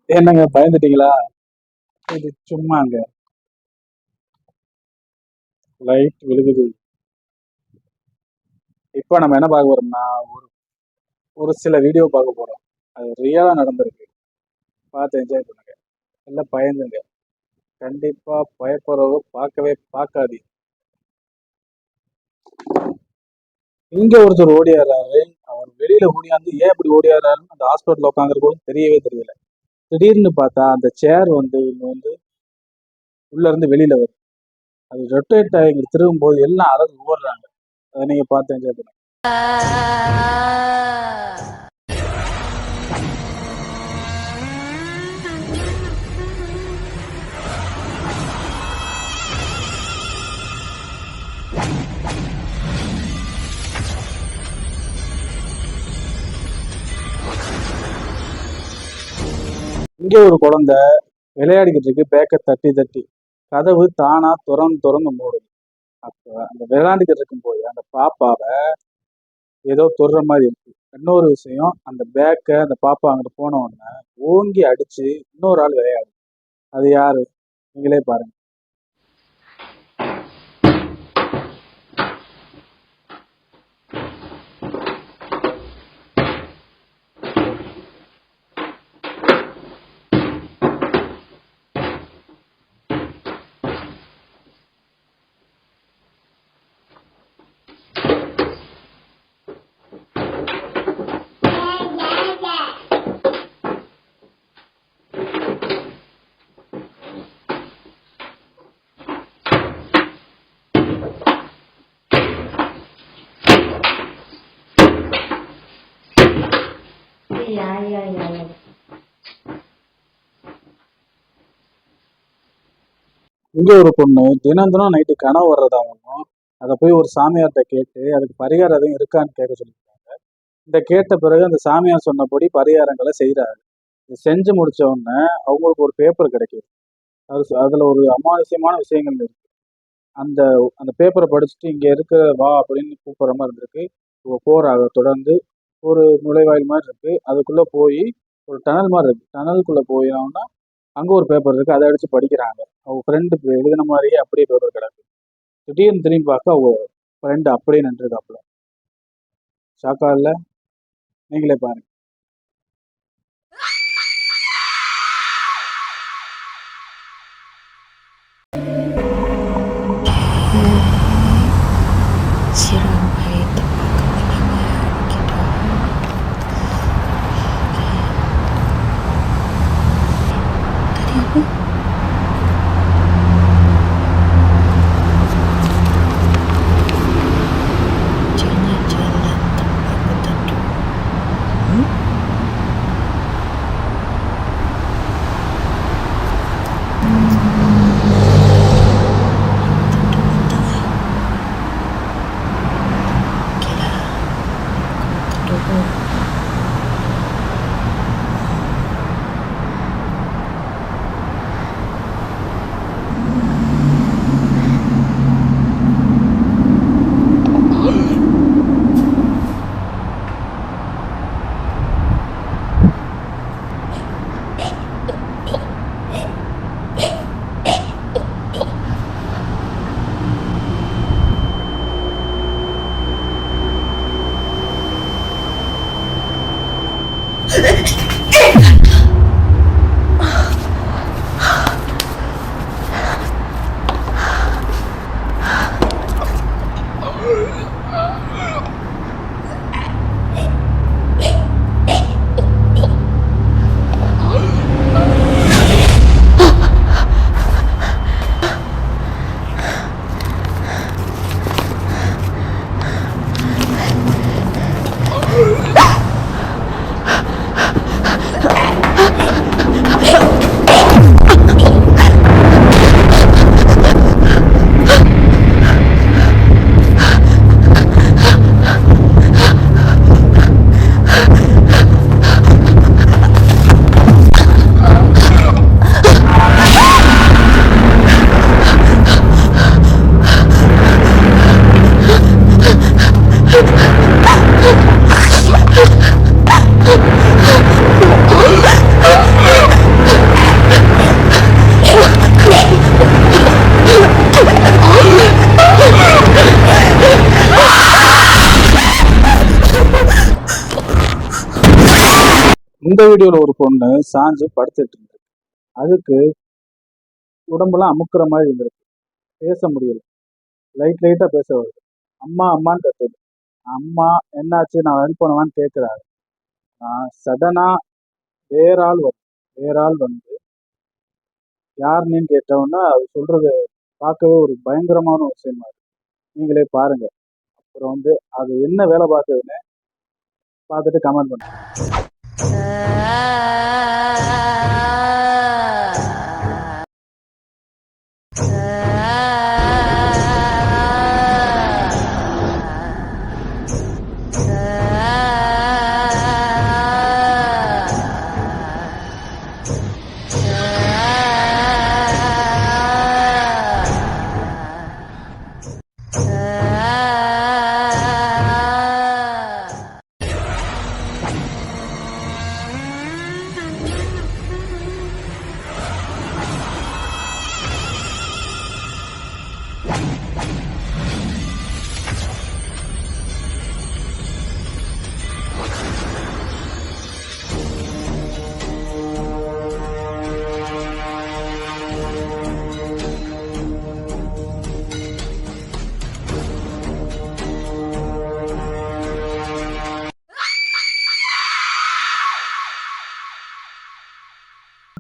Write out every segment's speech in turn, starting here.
என்னங்க பயந்துட்டீங்களா? இது சும்மாங்க, லைட் விழுகுது. இப்போ நம்ம என்ன பார்க்க போறோம்னா, ஒரு ஒரு சில வீடியோ பார்க்க போறோம். அது ரியலா நடந்திருக்கு. பார்த்து என்ஜாய் பண்ணுங்க. எல்லாம் பயந்துங்க. கண்டிப்பா பயப்படுறவங்க பார்க்கவே பார்க்காதீங்க. இங்க ஒருத்தர் ஓடியாடுறாரு. அவர் வெளியில ஓடியாந்து ஏன் இப்படி ஓடியாடுறாருன்னு அந்த ஹாஸ்பிட்டல் உட்காந்துருக்கும் தெரியவே தெரியல. திடீர்னு பார்த்தா அந்த சேர் வந்து இங்க வந்து உள்ள இருந்து வெளியில வருது. அது ரொட்டேட் ஆகி இங்க திரும்பும் போது எல்லாம் அலறி ஓடுறாங்க. அதை நீங்க பார்த்து என்ஜாய் பண்ணுங்க. இங்க ஒரு குழந்தை விளையாடிக்கிட்டு இருக்கு. பேக்க தட்டி தட்டி கதவு தானா திறந்து மூடுது. அப்ப அந்த விளையாண்டுக்கிட்டு இருக்கும் போது அந்த பாப்பாவை ஏதோ தொடுற மாதிரி இருக்கு. இன்னொரு விஷயம், அந்த பேக்கை அந்த பாப்பா அங்கிட்டு போன உடனே ஓங்கி அடிச்சு இன்னொரு ஆள் விளையாடு. அது யாரு? நீங்களே பாருங்க. இங்க ஒரு பொண்ணு தினம் தினம் நைட்டு கனவு வர்றதாகவும் அதை போய் ஒரு சாமியார்கிட்ட கேட்டு அதுக்கு பரிகாரம் எதுவும் இருக்கான்னு கேட்க சொல்லியிருக்காங்க. இந்த கேட்ட பிறகு அந்த சாமியார் சொன்னபடி பரிகாரங்களை செய்யறாங்க. இது செஞ்சு முடிச்ச உடனே அவங்களுக்கு ஒரு பேப்பர் கிடைக்குது. அதுல ஒரு அமானுஷ்யமான விஷயங்கள் இருக்கு. அந்த அந்த பேப்பரை படிச்சுட்டு இங்க இருக்க வா அப்படின்னு கூப்பிடுற மாதிரி இருந்திருக்கு. இவங்க போறாங்க. தொடர்ந்து ஒரு நுழைவாயில் மாதிரி இருக்கு. அதுக்குள்ள போய் ஒரு டனல் மாதிரி இருக்கு. டனலுக்குள்ள போயினோம்னா அங்க ஒரு பேப்பர் இருக்கு. அதை அடிச்சு படிக்கிறாங்க. அவங்க ஃப்ரெண்டுக்கு எழுதின மாதிரியே அப்படியே பேப்பர் கிடக்கு. திடீர்னு திரும்பி பார்க்க அவங்க ஃப்ரெண்டு அப்படியே நின்றுருக்காப்புல. ஷாக்கா இல்ல? நீங்களே பாருங்க. இந்த வீடியோல ஒரு பொண்ணு சாஞ்சு படுத்துட்டு இருந்திருக்கு. அதுக்கு உடம்பெல்லாம் அமுக்குற மாதிரி இருந்திருக்கு. பேச முடியல. லைட்டா பேச வருது. அம்மா அம்மான்னு கத்துது. அம்மா என்னாச்சு, நான் ஹெல்ப் பண்ணுவான்னு கேட்கிறாரு. சடனா வேற ஆள் வந்து யாருன்னு கேட்டவொன்னா அது சொல்றது பார்க்கவே ஒரு பயங்கரமான ஒரு விஷயமா இருக்கு. நீங்களே பாருங்க. அப்புறம் வந்து அது என்ன வேலை பார்க்குதுன்னு பார்த்துட்டு கமெண்ட் பண்ணுங்க.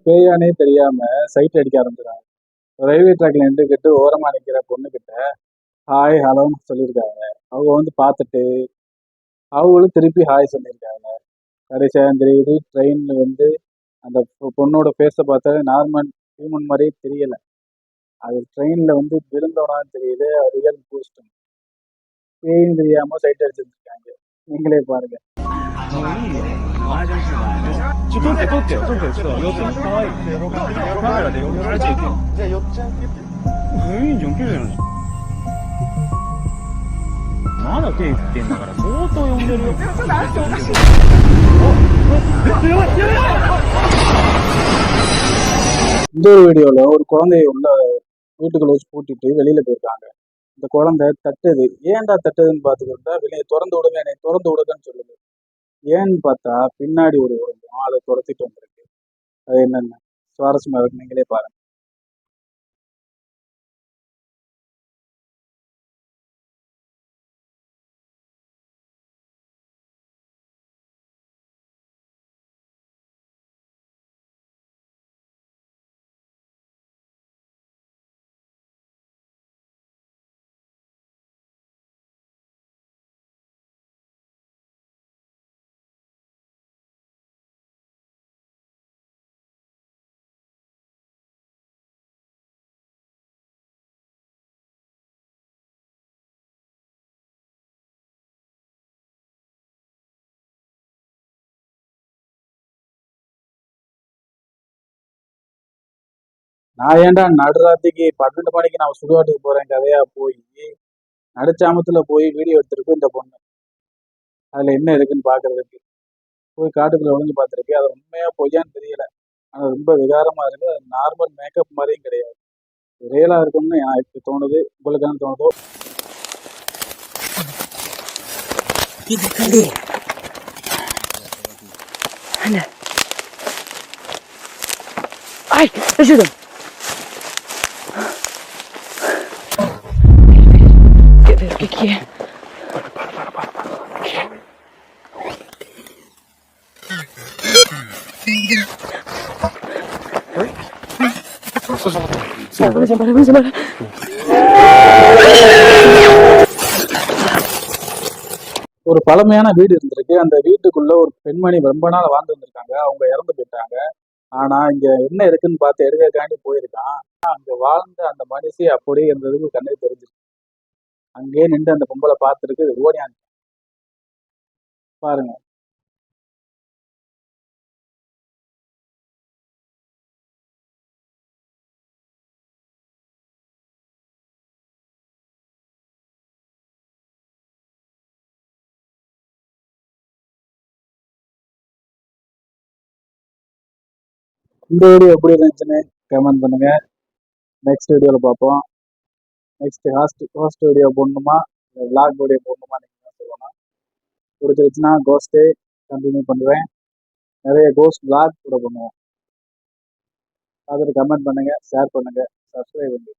பேயானே தெரியாம சைட் அடிக்க ஆரம்பிச்சிடாங்க. ரயில்வே ட்ராக்ல நின்றுக்கிட்டு ஓரமா நிக்கிற பொண்ணு கிட்ட ஹாய் ஹலோன்னு சொல்லியிருக்காங்க. அவங்க வந்து பார்த்துட்டு அவங்களும் திருப்பி ஹாய் சொல்லியிருக்காங்க. கடைசியாக தெரியுது ட்ரெயின்ல வந்து அந்த பொண்ணோட ஃபேஸை பார்த்தா நார்மல் ஹியூமன் மாதிரியே தெரியல. அது ட்ரெயின்ல வந்து விழுந்தோட தெரியுது ரியல் பூஸ்ட். பேயும் தெரியாம சைட் அடிச்சிருக்காங்க. நீங்களே பாருங்க.撮って撮ってよ撮ってよちょっと寄ってみて可愛いカメラで寄ってじゃあ寄っちゃういいんじゃん綺麗なまだ手振ってんだから相当呼んでるよちょっと足おかしいஇந்த ஒரு வீடியோல ஒரு குழந்தைய உள்ள வீட்டுக்குள்ள வச்சு பூட்டிட்டு வெளியில போயிருக்காங்க. இந்த குழந்தை தட்டுது. ஏன்டா தட்டுதுன்னு பார்த்துக்கிட்டா வெளியே திறந்து விடுங்க, என்னை திறந்து விடுங்கன்னு சொல்லுது. ஏன்னு பார்த்தா பின்னாடி ஒரு உருவம் அதை துரத்திட்டு வந்திருக்கு. அது என்னென்ன சுவாரஸ்யமா இருக்கு, நீங்களே பாருங்க. நான் ஏன்டா நடுராத்திரிக்கு 12 மணிக்கு நான் சுடுகாட்டுக்கு போறேன் கதையா போய் நடுச்சாமத்துல போய் வீடியோ எடுத்திருக்கு இந்த பொண்ணு. அதுல என்ன இருக்குன்னு பாக்குறதுக்கு போய் காட்டுக்குள்ள ஒளிஞ்சு பார்த்துருக்கு. அது உண்மையா பொய்யான்னு தெரியல. ஆனா ரொம்ப விகாரமா இருக்கு. அது நார்மல் மேக்கப் மாதிரியும் கிடையாது. ரியலா இருக்கும்னு எனக்கு தோணுது. உங்களுக்கு என்ன தோணுதோ. Ay, ayuda. ¿Qué es? Para. ஒரு பழமையான வீடு இருந்திருக்கு. அந்த வீட்டுக்குள்ள ஒரு பெண்மணி ரொம்ப நாள் வாழ்ந்து வந்திருக்காங்க. அவங்க இறந்து போயிட்டாங்க. ஆனா இங்க என்ன இருக்குன்னு பார்த்து எடுக்கக்காண்டி போயிருக்கான். அங்க வாழ்ந்த அந்த மனுஷி அப்படியே இருந்ததுக்கு கண்ணுக்கு தெரிஞ்சிருக்கு. அங்கேயே நின்று அந்த பொம்பளை பார்த்துருக்கு. ஓடியான் பாருங்க. இந்த வீடியோ எப்படி இருந்துச்சுன்னு கமெண்ட் பண்ணுங்க. நெக்ஸ்ட் வீடியோவில் பார்ப்போம். நெக்ஸ்ட் ஹோஸ்ட் வீடியோ போடணுமா, விளாக் வீடியோ போடணுமா, நீங்கள் சொல்லணும். பிடிச்சிருச்சுன்னா கோஸ்ட்டே கண்டினியூ பண்ணுவேன். நிறைய கோஸ்ட் vlog கூட பண்ணுவோம். பார்த்துட்டு கமெண்ட் பண்ணுங்க, ஷேர் பண்ணுங்க, சப்ஸ்கிரைப் பண்ணுங்க.